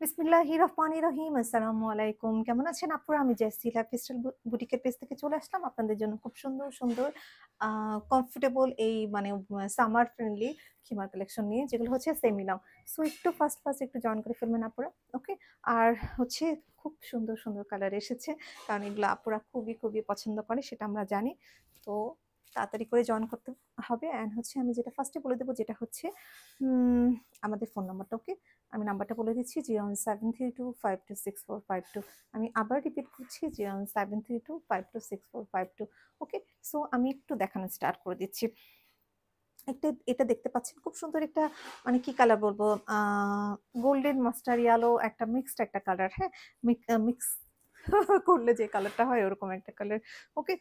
বিসমিল্লাহির রহমানির রহিম। আসসালামু আলাইকুম। কেমন আছেন আপুরা? আমি জেসি লাইফস্টাইল বুটিকের পেজ থেকে চলে আসলাম আপনাদের জন্য খুব সুন্দর, সুন্দর কমফোর্টেবল এই মানে সামার ফ্রেন্ডলি খিমার কালেকশন নিয়ে, যেগুলো হচ্ছে সেমি লং। সো একটু ফার্স্ট একটু জয়েন করে ফেলবেন আপুরা। ওকে? আর হচ্ছে খুব সুন্দর, সুন্দর কালার এসেছে। কারণ এগুলো আপুরা খুবই, খুবই পছন্দ করে, সেটা আমরা জানি। তো তাড়াতাড়ি করে জয়েন করতে হবে। অ্যান্ড হচ্ছে আমি যেটা ফার্স্টে বলে দেব, যেটা হচ্ছে আমাদের ফোন নাম্বারটা। ওকে? আমি নাম্বারটা বলে দিচ্ছি, 01732526452। আমি আবার রিপিট করছি, 01732526452। ওকে? সো আমি একটু দেখানো স্টার্ট করে দিচ্ছি। এটা দেখতে পাচ্ছেন, খুব সুন্দর একটা মানে কি কালার বলবো, গোল্ডেন মাস্টার ইয়ালো একটা মিক্সড একটা কালার। হ্যাঁ, মিক্স করলে যে কালারটা হয় ওরকম একটা কালার। ওকে?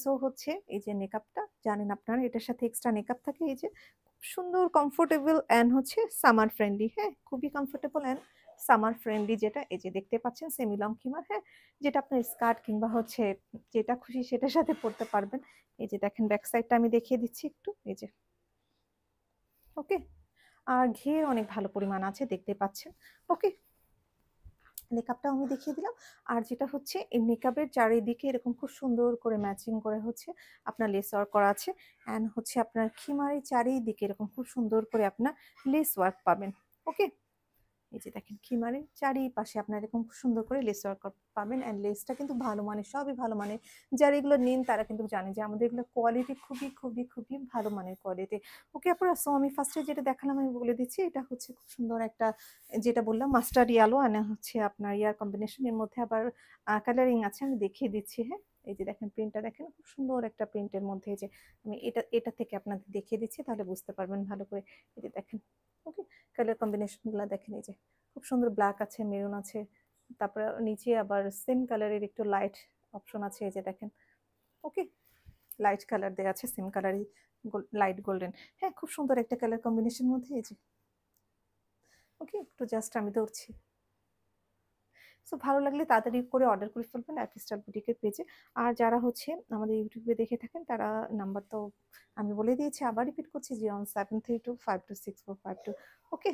সো হচ্ছে এই যে নেকআপটা জানেন আপনারা, এটার সাথে এক্সট্রা নেকআপ থাকে। এই যে খুব সুন্দর কমফোর্টেবল অ্যান্ড হচ্ছে সামার ফ্রেন্ডলি। হ্যাঁ, খুবই কমফোর্টেবল অ্যান্ড সামার ফ্রেন্ডলি, যেটা এই যে দেখতে পাচ্ছেন সেমি লং খিমার। হ্যাঁ, যেটা আপনার স্কার্ট কিংবা হচ্ছে যেটা খুশি সেটার সাথে পরতে পারবেন। এই যে দেখেন ব্যাক সাইডটা আমি দেখিয়ে দিচ্ছি একটু। এই যে ওকে? আর ঘের অনেক ভালো পরিমাণ আছে, দেখতে পাচ্ছেন। ওকে? মেকআপটাও আমি দেখিয়ে দিলাম। আর যেটা হচ্ছে এই মেকআপের চারিদিকে এরকম খুব সুন্দর করে ম্যাচিং করে হচ্ছে আপনার লেস ওয়ার্ক করা আছে। অ্যান্ড হচ্ছে আপনার খিমারের চারিদিকে এরকম খুব সুন্দর করে আপনার লেস ওয়ার্ক পাবেন। ওকে? এই যে দেখেন খিমারের চারিপাশে আপনার এরকম খুব সুন্দর করে লেস ওয়ার্ক পাবেন। অ্যান্ড লেসটা কিন্তু ভালো মানের, সবই ভালো মানের। যারা এগুলো নেন তারা কিন্তু জানে যে আমাদের এগুলো কোয়ালিটি খুবই, খুবই, খুবই ভালো মানের কোয়ালিটি। ওকে আপুরা? সো আমি ফার্স্টে যেটা দেখালাম আমি বলে দিচ্ছি, এটা হচ্ছে খুব সুন্দর একটা, যেটা বললাম মাস্টার্ড ইয়েলো অ্যান্ড হচ্ছে আপনার ইয়ার কম্বিনেশন। এর মধ্যে আবার কালারিং আছে, আমি দেখিয়ে দিচ্ছি। হ্যাঁ, এই যে দেখেন প্রিন্টটা দেখেন, খুব সুন্দর একটা প্রিন্টের মধ্যে। এই যে আমি এটা থেকে আপনাদের দেখিয়ে দিচ্ছি, তাহলে বুঝতে পারবেন ভালো করে। এই যে দেখেন। ওকে? কালার কম্বিনেশন গুলা দেখেন। এই যে খুব সুন্দর ব্ল্যাক আছে, মেরুন আছে, তারপরে নিচে আবার সেম কালারের একটু লাইট অপশন আছে। এই যে দেখেন। ওকে? লাইট কালার দেওয়া আছে, সেম কালারই লাইট গোল্ডেন। হ্যাঁ, খুব সুন্দর একটা কালার কম্বিনেশন মধ্যে। এই যে ওকে, একটু জাস্ট আমি ধরছি। সো ভালো লাগলে তাড়াতাড়ি করে অর্ডার করে ফেলবেন লাইফস্টাইল বুটিকের পেজে। আর যারা হচ্ছে আমাদের ইউটিউবে দেখে থাকেন তারা নাম্বার তো আমি বলে দিয়েছি, আবার রিপিট করছি, 01732526452। ওকে?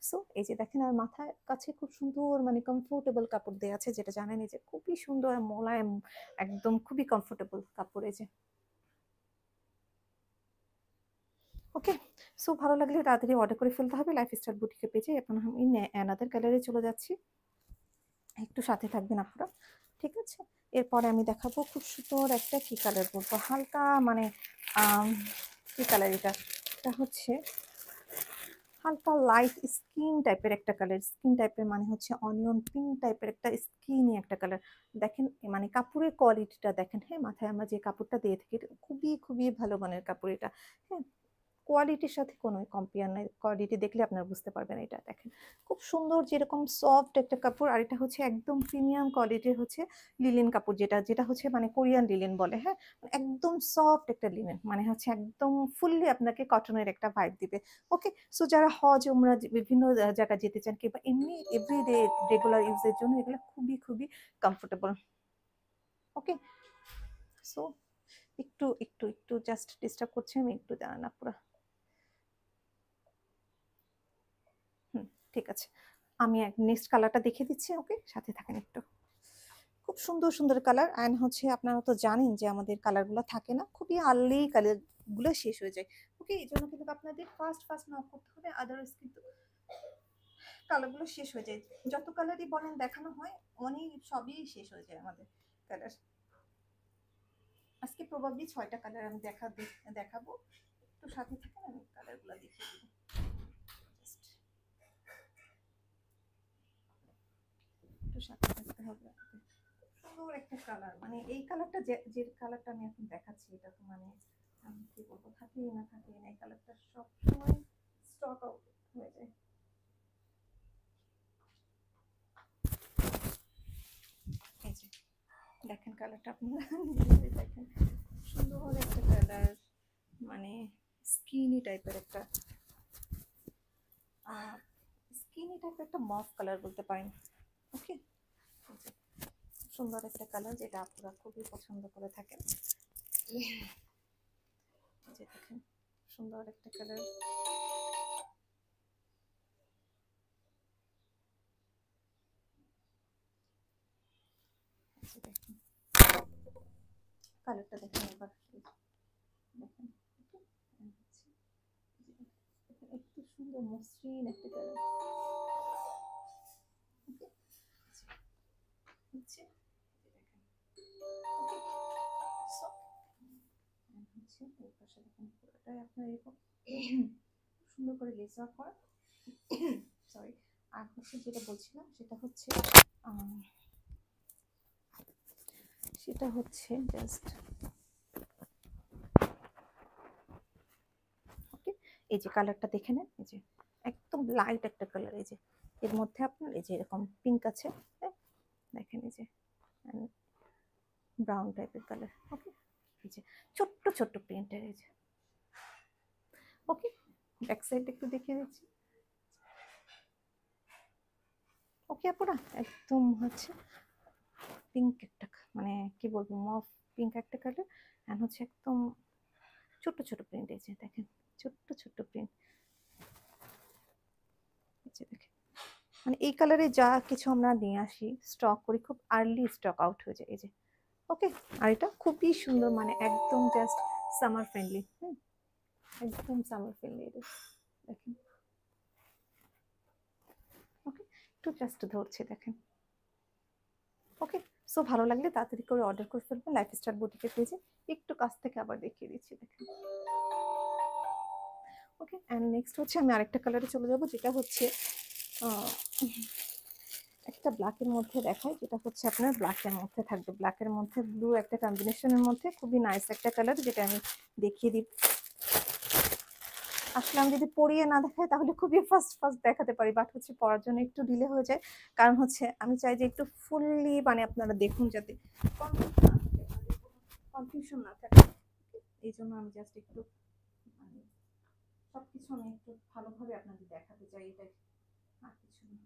সো এই যে দেখেন, আর মাথার কাছে খুব সুন্দর মানে কমফোর্টেবল কাপড় দেওয়া আছে, যেটা জানেন এই যে খুবই সুন্দর মোলায়েম, একদম খুবই কমফোর্টেবল কাপড়। এই যে ওকে? সো ভালো লাগলে তাড়াতাড়ি অর্ডার করে ফেলতে হবে লাইফস্টাইল বুটিকের পেজে। এখন আমি অ্যানাদার কালারে চলে যাচ্ছি, একটু সাথে থাকবেন আপনারা। ঠিক আছে? এরপরে আমি দেখাবো খুব সুন্দর একটা কি কালার বলবো, হালকা মানে আম কি কালার এটা? এটা হচ্ছে হালকা লাইট স্কিন টাইপের একটা কালার। স্কিন টাইপের মানে হচ্ছে অনিয়ন পিঙ্ক টাইপের একটা স্কিনি একটা কালার। দেখেন মানে কাপড়ের কোয়ালিটিটা দেখেন। হ্যাঁ, মাথায় আমরা যে কাপড়টা দিয়ে থাকি এটা খুবই, খুবই ভালো মানের কাপড় এটা। হ্যাঁ, কোয়ালিটির সাথে কোনো কম্পেয়ার নাই। কোয়ালিটি দেখলে আপনারা বুঝতে পারবেন। এটা দেখেন খুব সুন্দর, যেরকম সফট একটা কাপড়। আর এটা হচ্ছে একদম প্রিমিয়াম কোয়ালিটির হচ্ছে লিলেন কাপড়, যেটা হচ্ছে মানে কোরিয়ান লিলেন বলে। হ্যাঁ, একদম সফট একটা লিলেন, মানে হচ্ছে একদম ফুললি আপনাকে কটনের একটা ভাইব দিবে। ওকে? সো যারা হজ উমরা বিভিন্ন জায়গায় যেতে চান কিংবা এমনি এভরিডে রেগুলার ইউজের জন্য এগুলো খুবই, খুবই কমফোর্টেবল। ওকে? সো একটু জাস্ট ডিস্টার্ব করছে, আমি একটু দাঁড়ান আপুরা। হুম, ঠিক আছে। আমি নেক্সট কালারটা দেখিয়ে দিচ্ছি। ওকে? সাথে থাকেন একটু। খুব সুন্দর, সুন্দর কালার। অ্যান্ড হচ্ছে আপনারা তো জানেন যে আমাদের কালারগুলো থাকে না, খুবই আর্লি কালারগুলো শেষ হয়ে যায়। ওকে? এই জন্য কিন্তু আপনাদের ফার্স্ট নক করতে হবে, আদারওয়াইজ কিন্তু কালারগুলো শেষ হয়ে যায়। যত কালারই বলেন দেখানো হয়, অনেক সবই শেষ হয়ে যায় আমাদের কালার। আজকে প্রবাবলি 6টা কালার আমি দেখাবো। একটু সাথে থাকেন, আমি কালারগুলো দেখিয়ে দিব। জাস্ট একটু সাথে থাকতে হবে আপনাদের। সুন্দর একটা কালার, মানে এই কালারটা যে কালারটা আমি এখন দেখাচ্ছি, এটা তো মানে আমি কি বলবো, থাকেই না এই কালারটা, সব সময় স্টক আউট হয়ে যায়। এই যে দেখেন কালারটা, আপনারা নিজেরাই দেখেন, সুন্দর একটা কালার, মানে স্কিনি টাইপের একটা স্কিনি টাইপের একটা মফ কালার বলতে পারেন। ওকে? সুন্দর একটা কালার, যেটা আপনারা খুবই পছন্দ করে থাকেন। যে দেখেন সুন্দর একটা কালার। দেখেন কালারটা দেখেন এবার দেখেন একটু সুন্দর মসৃণ একটা কালার হচ্ছে এই পাশে দেখেন পুরোটাই আপনার এরকম সুন্দর করে লেস ওয়ার্ক করা সরি আর হচ্ছে যেটা বলছিলাম সেটা হচ্ছে জাস্ট ওকে এই যে কালারটা দেখে নেন এই যে একদম লাইট একটা কালার এই যে এর মধ্যে আপনার এই যে এরকম পিঙ্ক আছে দেখেন এই যে ব্রাউন টাইপের কালার ওকে এই যে ছোট্ট ছোট্ট প্রিন্টের এই যে ওকে ব্যাক সাইড একটু দেখিয়ে দিচ্ছি ওকে আপুরা একদম হচ্ছে পিঙ্ক একটা মানে কি বলবো মফ পিঙ্ক একটা কালার এন্ড হচ্ছে একদম ছোট ছোট প্রিন্ট এই যে দেখেন ছোট্ট ছোট্ট প্রিন্ট এই যে দেখেন মানে এই কালারে যা কিছু আমরা নিয়ে আসি স্টক করি খুব আর্লি স্টক আউট হয়ে যায় এই যে ওকে আর এটা খুবই সুন্দর মানে একদম জাস্ট সামার ফ্রেন্ডলি একদম সামার ফ্রেন্ডলি এটা দেখেন ওকে একটু জাস্ট ধরছে দেখেন ওকে সো ভালো লাগলে তাড়াতাড়ি করে অর্ডার করে ফেলবেন লাইফস্টাইল বুটিকের পেজে একটু কাছ থেকে আবার দেখিয়ে দিচ্ছি দেখেন ওকে এন্ড নেক্সট হচ্ছে আমি আরেকটা কালারে চলে যাব যেটা হচ্ছে একটা ব্ল্যাকের মধ্যে দেখাই যেটা হচ্ছে আপনার ব্ল্যাকের মধ্যে থাকবে ব্ল্যাকের মধ্যে ব্লু একটা কম্বিনেশনের মধ্যে খুবই নাইস একটা কালার যেটা আমি দেখিয়ে দিই আসলে আমি যদি পরিয়ে না দেখাই তাহলে খুবই ফার্স্ট দেখাতে পারি বাট হচ্ছে পরার জন্য একটু ডিলে হয়ে যায় কারণ হচ্ছে আমি চাই যে একটু ফুললি মানে আপনারা দেখুন যাতে কনফিউশন না থাকে এই জন্য আমি জাস্ট একটু মানে সবকিছু আমি একটু ভালোভাবে আপনাদের দেখাতে চাই এটাই আর কিছু না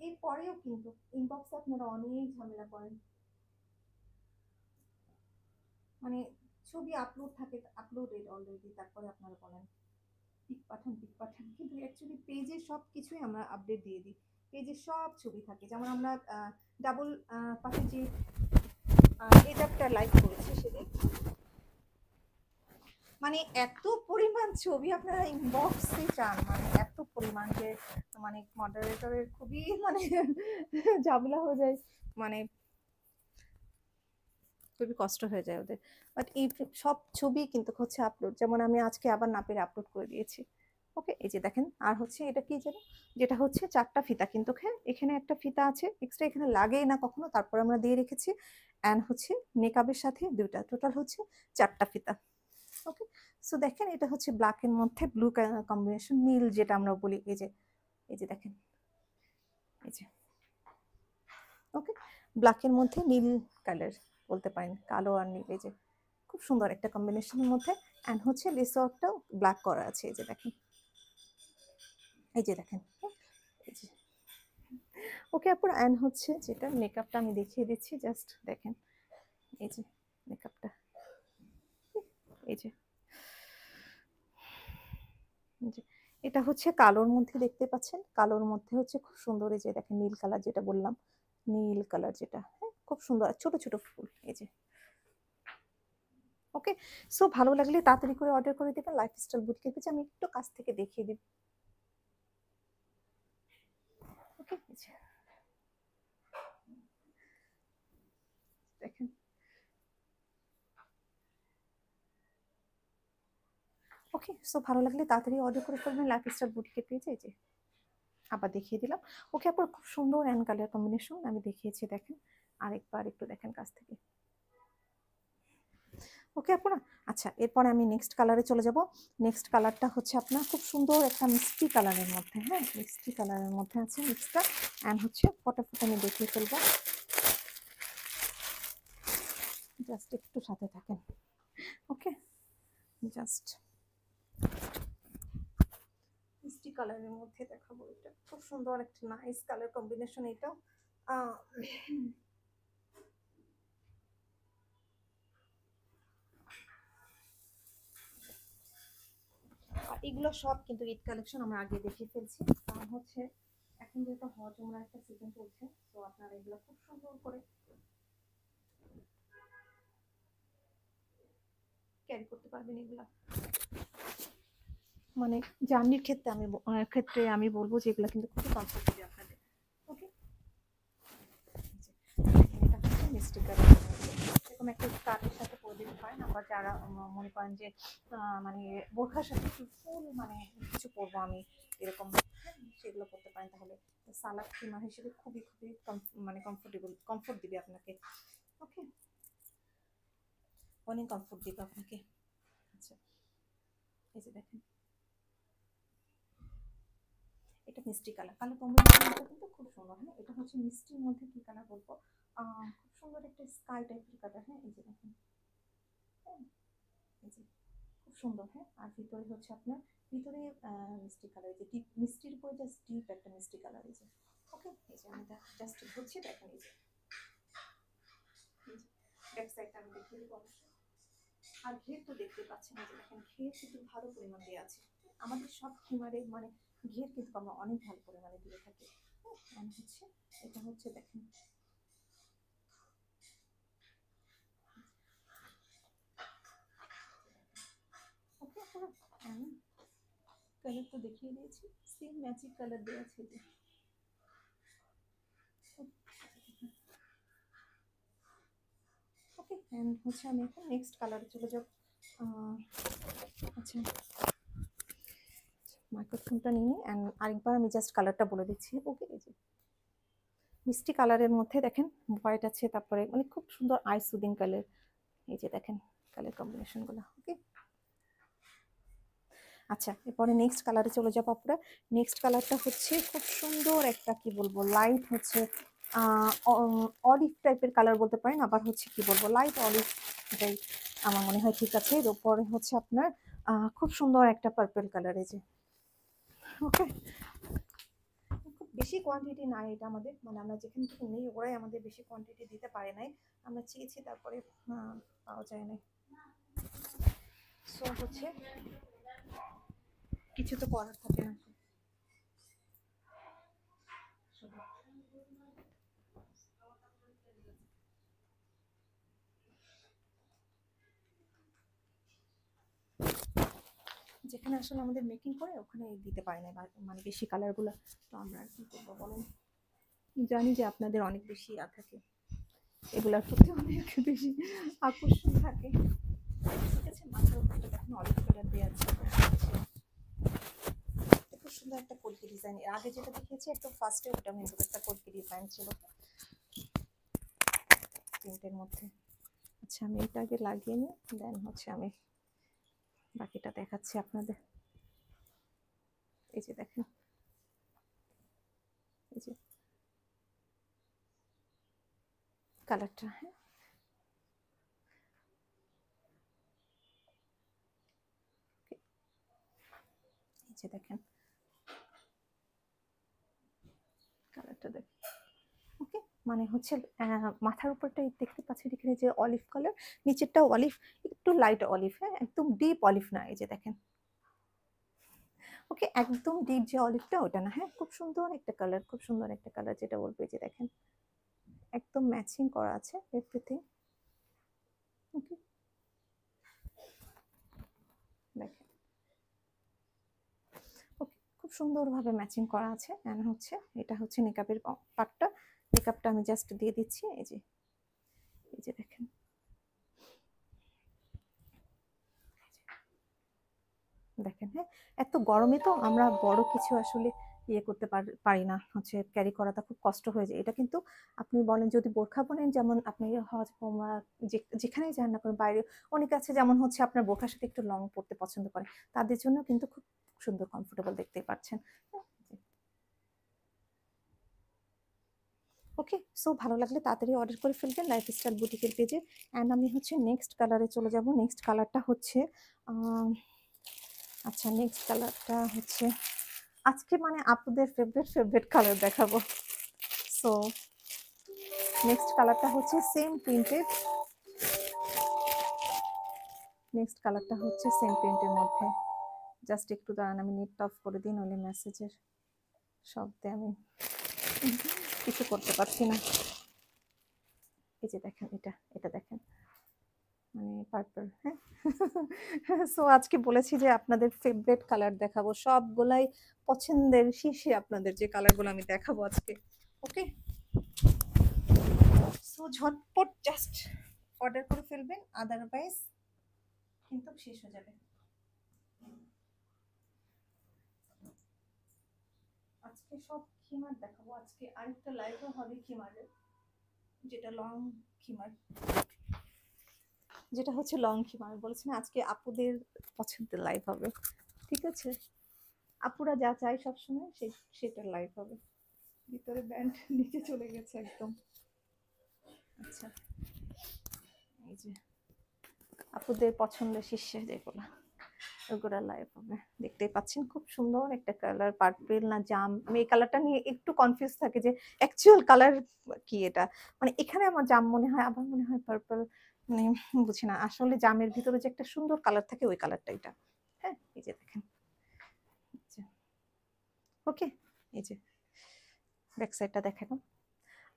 এরপরেও কিন্তু ইনবক্সে আপনারা অনেক ঝামেলা করেন মানে ছবি আপলোড থাকে আপলোডেড অলরেডি তারপরে আপনারা বলেন পিক পাঠান কিন্তু অ্যাকচুয়ালি পেজে সব কিছুই আমরা আপডেট দিয়ে দিই পেজে সব ছবি থাকে যেমন আমরা ডাবল পাশে যে এডাপটা লাইভ করেছি সেদিন মানে এত পরিমাণ ছবি আপনারা ইনবক্সে চান মানে এত পরিমাণ যে মানে মডারেটরের খুবই মানে ঝামেলা হয়ে যায় মানে খুবই কষ্ট হয়ে যায় ওদের বাট এই সব ছবি কিন্তু হচ্ছে আপলোড যেমন আমি আজকে আবার না পেরে আপলোড করে দিয়েছি ওকে এই যে দেখেন আর হচ্ছে এটা কি যেন যেটা হচ্ছে 4টা ফিতা কিন্তু হ্যাঁ এখানে একটা ফিতা আছে এক্সট্রা এখানে লাগেই না কখনো তারপর আমরা দিয়ে রেখেছি অ্যান্ড হচ্ছে নেকাবের সাথে দুইটা টোটাল হচ্ছে 4টা ফিতা ওকে সো দেখেন এটা হচ্ছে ব্ল্যাকের মধ্যে ব্লু কম্বিনেশন নীল যেটা আমরা বলি এই যে দেখেন এই যে ওকে ব্ল্যাকের মধ্যে নীল কালার বলতে পারেন কালো আর নীল এই যে খুব সুন্দর একটা কম্বিনেশনের মধ্যে অ্যান্ড হচ্ছে লেসওয়ার্কটাও ব্ল্যাক করা আছে এই যে দেখেন এই যে দেখেন এই যে ওকে আপুর অ্যান্ড হচ্ছে যেটা মেকআপটা আমি দেখিয়ে দিচ্ছি জাস্ট দেখেন এই যে মেকআপটা এই যে এটা হচ্ছে কালোর মধ্যে দেখতে পাচ্ছেন কালোর মধ্যে হচ্ছে খুব সুন্দর এই যে দেখেন নীল কালার যেটা বললাম নীল কালার যেটা হ্যাঁ খুব সুন্দর ছোট ছোট ফুল এই যে ওকে সো ভালো লাগলে তাড়াতাড়ি করে অর্ডার করে দেবেন লাইফস্টাইল বুটিকের পেজে আমি একটু কাছ থেকে দেখিয়ে দিব ওকে দেখেন ওকে সো ভালো লাগলে তাড়াতাড়ি অর্ডার করে ফেলবেন লাইফস্টাইল বুটিকের পেজে এই যে আবার দেখিয়ে দিলাম ওকে আপনার খুব সুন্দর অ্যান্ড কালার কম্বিনেশন আমি দেখিয়েছি দেখেন আরেকবার একটু দেখেন কাছ থেকে ওকে আপনারা আচ্ছা এরপরে আমি নেক্সট কালারে চলে যাব নেক্সট কালারটা হচ্ছে আপনার খুব সুন্দর একটা মিষ্টি কালারের মধ্যে হ্যাঁ মিষ্টি কালারের মধ্যে আছে মিক্সটা অ্যান্ড হচ্ছে ফটাফট আমি দেখিয়ে ফেলবো জাস্ট একটু সাথে থাকেন ওকে জাস্ট মিষ্টি কালারের মধ্যে দেখাবো এটা খুব সুন্দর একটা নাইস কালার কম্বিনেশন এটা এগুলো সব কিন্তু ঈদ কালেকশন আমরা আগে দেখিয়ে ফেলছি কারণ হচ্ছে এখন যেহেতু হজ উমরা একটা সিজন চলছে তো আপনারা এগুলো মানে জার্নির ক্ষেত্রে আমি বলবো যে এগুলো কিন্তু খুবই কমফোর্ট দিবে আপনাদের। ওকে, এটা হচ্ছে মিষ্টি কালার, এরকম একটা স্কার্টের সাথে পরে দিতে পারেন। আবার যারা মনে করেন যে মানে বোরখার সাথে ফুল মানে কিছু পরবো আমি এরকম, হ্যাঁ, সেগুলো করতে পারেন। তাহলে সালাদ স্টিমার হিসেবে খুবই খুবই মানে কমফোর্ট দিবে আপনাকে। ওকে, অনেক কমফোর্ট দিবে আপনাকে। আচ্ছা, এই যে দেখেন এটা মিষ্টি কালার কম্বিনেশনটা কিন্তু খুব সুন্দর। হ্যাঁ, এটা হচ্ছে মিষ্টির মধ্যে কি কালার বলবো, খুব সুন্দর একটা স্কাই টাইপের কালার। হ্যাঁ, এই যে দেখেন, হ্যাঁ, এই যে খুব সুন্দর। হ্যাঁ, আর ভিতরে হচ্ছে আপনার ভিতরে মিষ্টি কালার, যে ডিপ মিষ্টির উপরে জাস্ট ডিপ একটা মিষ্টি কালার। এই যে ওকে, এই যে আমি জাস্ট ধরছি, দেখেন এই যে ব্যাক সাইডটা আমি দেখিয়ে দেবো অবশ্যই। আর ঘের তো দেখতে পাচ্ছেন, এই যে দেখেন ঘের কিন্তু ভালো পরিমাণ দেওয়া আছে। আমাদের সব খিমারে মানে ঘের কিন্তু আমরা অনেক ভালো পরিমাণে দিয়ে থাকি। মানে হচ্ছে এটা হচ্ছে দেখেন, ওকে, পুরো কালার তো দেখিয়ে দিয়েছি, সেম ম্যাচিং কালার দেওয়া আছে। যে ওকে, এন্ড হচ্ছে আমি এখন নেক্সট কালারে চলে যাব। আচ্ছা, মাইক্রোফোনটা নিয়ে অ্যান্ড আরেকবার আমি জাস্ট কালারটা বলে দিচ্ছি। ওকে, এই যে মিষ্টি কালারের মধ্যে দেখেন হোয়াইট আছে, তারপরে মানে খুব সুন্দর আই সুদিং কালার। এই যে দেখেন কালার কম্বিনেশনগুলো। ওকে, আচ্ছা, এরপরে নেক্সট কালারে চলে যাবো আপনারা। নেক্সট কালারটা হচ্ছে খুব সুন্দর একটা কি বলবো লাইট হচ্ছে অলিভ টাইপের কালার বলতে পারেন, আবার হচ্ছে কি বলবো লাইট অলিভ, এটাই আমার মনে হয় ঠিক আছে। এর উপরে হচ্ছে আপনার খুব সুন্দর একটা পার্পল কালার। এই যে ওকে, খুব বেশি কোয়ান্টিটি নাই এটা আমাদের, মানে আমরা যেখান থেকে নেই ওরাই আমাদের বেশি কোয়ান্টিটি দিতে পারে নাই, আমরা চেয়েছি তারপরে পাওয়া যায় নাই। সো হচ্ছে কিছু তো করার থাকে না। যেখানে আসলে আমাদের মেকিং করে ওখানে দিতে পারে না, মানে বেশি কালারগুলো। তো আমরা আর কি করবো বলেন, জানি যে আপনাদের অনেক বেশি থাকে, এগুলোর প্রতি অনেক বেশি আকর্ষণ থাকে। ঠিক আছে, মাথার উপরে দেখুন অলিভ কালার দেওয়া আছে, খুব সুন্দর একটা কলকি ডিজাইন। এর আগে যেটা দেখিয়েছি একদম ফার্স্টে ওটা কিন্তু একটা কলকি ডিজাইন ছিল প্রিন্টের মধ্যে। আচ্ছা, আমি এটা আগে লাগিয়ে নিই, দেন হচ্ছে আমি বাকিটা দেখাচ্ছি আপনাদের। এই যে দেখেন, এই যে কালারটা, হ্যাঁ, এই যে দেখেন কালারটা দেখেন। ওকে, মানে হচ্ছে মাথার উপরটা দেখতে পাচ্ছি এখানে যে অলিভ কালার, নিচেরটাও অলিভ, একটু লাইট অলিভ, হ্যাঁ, একদম ডিপ অলিভ না। এই যে দেখেন, ওকে, একদম ডিপ যে অলিভটা ওটা না। হ্যাঁ, খুব সুন্দর একটা কালার, খুব সুন্দর একটা কালার যেটা বলবো। এই যে দেখেন একদম ম্যাচিং করা আছে এভরিথিং। ওকে, দেখেন, ওকে, খুব সুন্দরভাবে ম্যাচিং করা আছে। এন্ড হচ্ছে এটা হচ্ছে মেকআপের পার্টটা, মেকআপটা আমি জাস্ট দিয়ে দিচ্ছি। এই যে, এই যে দেখেন, দেখেন, হ্যাঁ, এত গরমে তো আমরা বড় কিছু আসলে ইয়ে করতে পারি না, হচ্ছে ক্যারি করাটা খুব কষ্ট হয়ে যায়। এটা কিন্তু আপনি বলেন যদি বোরখা পরেন, যেমন আপনি হজ যেখানেই যান না করেন বাইরে, অনেকে আছে যেমন হচ্ছে আপনার বোরখার সাথে একটু লং পড়তে পছন্দ করে, তাদের জন্য কিন্তু খুব সুন্দর কমফোর্টেবল দেখতে পাচ্ছেন। ওকে, সো ভালো লাগলে তাড়াতাড়ি অর্ডার করে ফেলবেন লাইফস্টাইল বুটিকের পেজে। অ্যান্ড আমি হচ্ছে নেক্সট কালারে চলে যাব। নেক্সট কালারটা হচ্ছে আচ্ছা, নেক্সট কালারটা হচ্ছে আজকে মানে আপুদের ফেভারিট কালার দেখাবো। সো নেক্সট কালারটা হচ্ছে সেম প্রিন্টেড, নেক্সট কালারটা হচ্ছে সেম প্রিন্টের মধ্যে। জাস্ট একটু দাঁড়ান, আমি নেটটা অফ করে দিই, নইলে মেসেজের শব্দে আমি কিছু করতে পারছি না। এই যে দেখেন, এটা এটা দেখেন, মানে পার্পল, হ্যাঁ। সো আজকে বলেছি যে আপনাদের ফেভারিট কালার দেখাবো, সবগুলাই পছন্দের শীর্ষে আপনাদের যে কালারগুলো আমি দেখাবো আজকে। ওকে, সো ঝটপট জাস্ট অর্ডার করে ফেলবেন, আদারওয়াইজ কিন্তু শেষ হয়ে যাবে। আজকে সব খিমার দেখাবো, আজকে আরেকটা লাইভও হবে খিমারের, যেটা লং খিমার, যেটা হচ্ছে লং খিমার বলেছি না, আজকে আপুদের পছন্দের লাইভ হবে। ঠিক আছে, আপুরা যা চাই সবসময় সেটার লাইভ হবে। ভিতরে ব্যান্ড নিচে চলে গেছে একদম। আচ্ছা, এই যে আপুদের পছন্দের শীর্ষে যেগুলো, ওগুলো লাইভ হবে, দেখতেই পাচ্ছেন খুব সুন্দর একটা কালার, পার্পল না জাম। আমি এই কালারটা নিয়ে একটু কনফিউজ থাকে যে অ্যাকচুয়াল কালার কি এটা, মানে এখানে আমার জাম মনে হয়, আবার মনে হয় পার্পল, মানে বুঝি না আসলে জামের ভিতরে যে একটা সুন্দর কালার থাকে ওই কালারটা এটা। হ্যাঁ, এই যে দেখেন, ওকে, এই যে ব্যাক সাইডটা দেখালাম।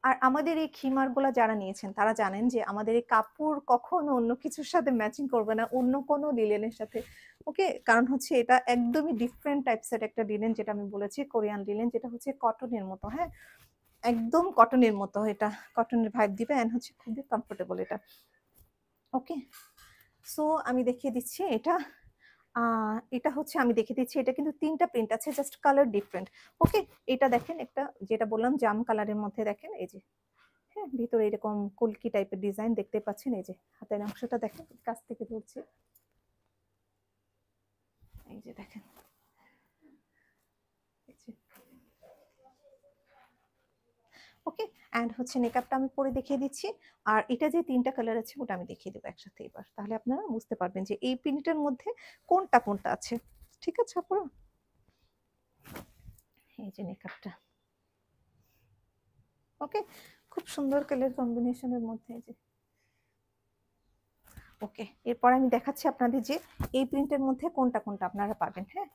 আর আমাদের এই খিমার গুলা যারা নিয়েছেন তারা জানেন যে আমাদের এই কাপড় কখনো অন্য কিছুর সাথে ম্যাচিং করবে না, অন্য কোনো লিলেনের সাথে। ওকে, কারণ হচ্ছে এটা একদমই ডিফারেন্ট টাইপসের একটা লিলেন, যেটা আমি বলেছি কোরিয়ান লিলেন, যেটা হচ্ছে কটনের মতো। হ্যাঁ, একদম কটনের মতো, এটা কটনের ভাইব দিবে এন্ড হচ্ছে খুবই কমফোর্টেবল এটা। ওকে, সো আমি দেখিয়ে দিচ্ছি এটা, এটা হচ্ছে আমি দেখিয়ে দিচ্ছি, এটা কিন্তু তিনটা প্রিন্ট আছে, জাস্ট কালার ডিফারেন্ট। ওকে, এটা দেখেন একটা যেটা বললাম জাম কালারের মধ্যে, দেখেন এই যে, হ্যাঁ, ভিতরে এরকম কুলকি টাইপের ডিজাইন দেখতে পাচ্ছেন। এই যে হাতের অংশটা দেখেন, কাছ থেকে ধরছি, এই যে দেখেন, ওকে। অ্যান্ড হচ্ছে মেকআপটা আমি পরে দেখিয়ে দিচ্ছি, আর এটা যে তিনটা কালার আছে ওটা আমি দেখিয়ে দেবো একসাথে এবার, তাহলে আপনারা বুঝতে পারবেন যে এই প্রিন্টের মধ্যে কোনটা কোনটা আছে। ঠিক আছে আপুরা, এই যে মেকআপটা, ওকে, খুব সুন্দর কালার কম্বিনেশনের মধ্যে, এই যে। ওকে, এরপর আমি দেখাচ্ছি আপনাদের যে এই প্রিন্টের মধ্যে কোনটা কোনটা আপনারা পাবেন। হ্যাঁ,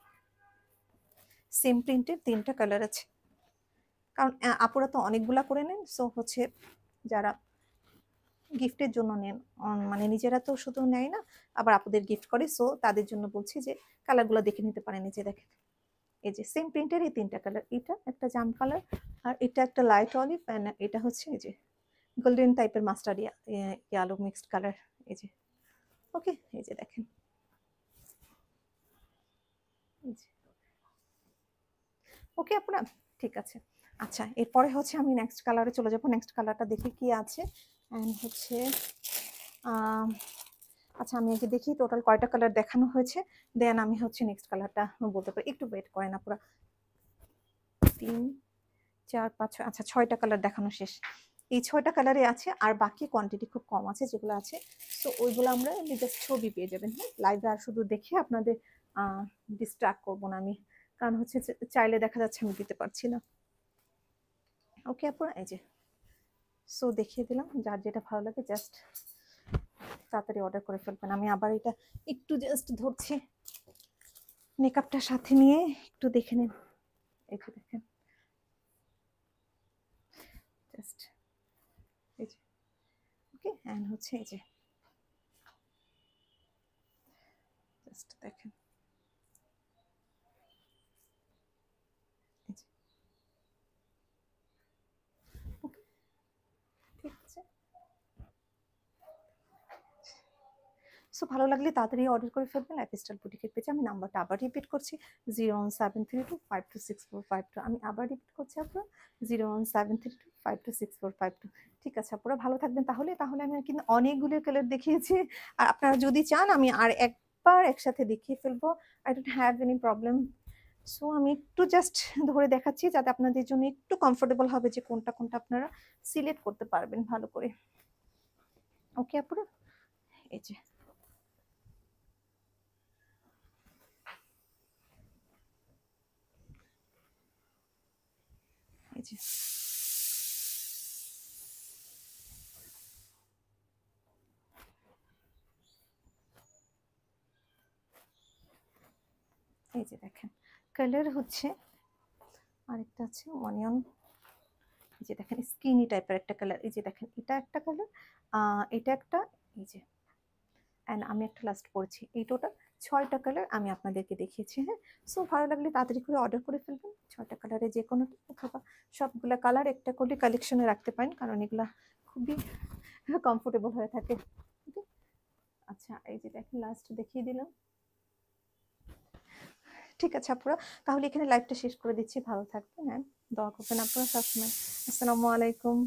সেম প্রিন্টের তিনটা কালার আছে, কারণ আপুরা তো অনেকগুলা করে নেন, সো হচ্ছে যারা গিফটের জন্য নেন, মানে নিজেরা তো শুধু নেয় না, আবার আপুদের গিফট করে, সো তাদের জন্য বলছি যে কালারগুলো দেখে নিতে পারেন। এই যে দেখেন, এই যে সেম প্রিন্টের এই তিনটা কালার, এটা একটা জাম কালার, আর এটা একটা লাইট অলিভ, এন্ড এটা হচ্ছে এই যে গোল্ডেন টাইপের মাস্টার্ড ইয়ালো মিক্সড কালার। এই যে, ওকে, এই যে দেখেন, ওকে আপনারা, ঠিক আছে। আচ্ছা, এরপরে হচ্ছে আমি নেক্সট কালারে চলে যাবো, নেক্সট কালারটা দেখি কি আছে। এন্ড হচ্ছে আচ্ছা, আমি আগে দেখি টোটাল কয়টা কালার দেখানো হয়েছে, দেন আমি হচ্ছে নেক্সট কালারটা বলতে পারি। একটু ওয়েট করেন না, পুরো 3 4 5 6, আচ্ছা 6টা কালার দেখানো শেষ। এই 6টা কালারে আছে, আর বাকি কোয়ান্টিটি খুব কম আছে যেগুলো আছে, সো ওইগুলো আমরা জাস্ট ছবি পেয়ে যাবেন। হ্যাঁ, লাইভে আর শুধু দেখে আপনাদের ডিস্ট্রাক্ট করবো না আমি, কারণ হচ্ছে চাইলে দেখা যাচ্ছে আমি দিতে পারছি না। ওকে আপুরা, এই যে, সো দেখিয়ে দিলাম, যার যেটা ভালো লাগে জাস্ট তাড়াতাড়ি অর্ডার করে ফেলবেন। আমি আবার এটা একটু জাস্ট ধরছি, মেকআপটা সাথে নিয়ে একটু দেখে নিন। এই যে দেখেন, জাস্ট এই যে, ওকে, এন্ড হচ্ছে এই যে জাস্ট দেখেন, এই যে, ওকে, ঠিক আছে। সো ভালো লাগলে তাড়াতাড়ি অর্ডার করে ফেলবেন লাইফস্টাইল বুটিকের পেজে। আমি নাম্বারটা আবার রিপিট করছি, 01732526452। আমি আবার রিপিট করছি আপনারা, 01732526452। ঠিক আছে আপনারা ভালো থাকবেন। তাহলে তাহলে আমি কিন্তু অনেকগুলো কালার দেখিয়েছি, আর আপনারা যদি চান আমি আর একবার একসাথে দেখিয়ে ফেলবো, I don't have any problem. So আমি একটু জাস্ট ধরে দেখাচ্ছি যাতে আপনাদের জন্য একটু কমফোর্টেবল হবে যে কোনটা কোনটা আপনারা সিলেক্ট করতে পারবেন ভালো করে। ওকে আপুরা, এই যে, এই যে, এই যে দেখেন, কালার হচ্ছে আরেকটা আছে অনিয়ন, এই যে দেখেন স্কিনি টাইপের একটা কালার, এই যে দেখেন এটা একটা কালার, এটা একটা, এই যে অ্যান্ড আমি একটা লাস্ট পরেছি। এই টোটাল ৬টা কালার আমি আপনাদেরকে দেখিয়েছি, হ্যাঁ? সো ভালো লাগলে তাড়াতাড়ি করে অর্ডার করে ফেলবেন। ৬টা কালারে যেকোনোটা অথবা সবগুলা কালার একটা করে কালেকশনে রাখতে পারেন। কারণ এগুলা খুবই কমফোর্টেবল হয়ে থাকে। ওকে? আচ্ছা, এই যে দেখেন লাস্ট দেখিয়ে দিলাম। ঠিক আছে আপুরা, তাহলে এখানে লাইভটা শেষ করে দিচ্ছি। ভালো থাকবেন, হ্যাঁ? দোয়া করবেন আপনারা সবসময়। আসসালামু আলাইকুম।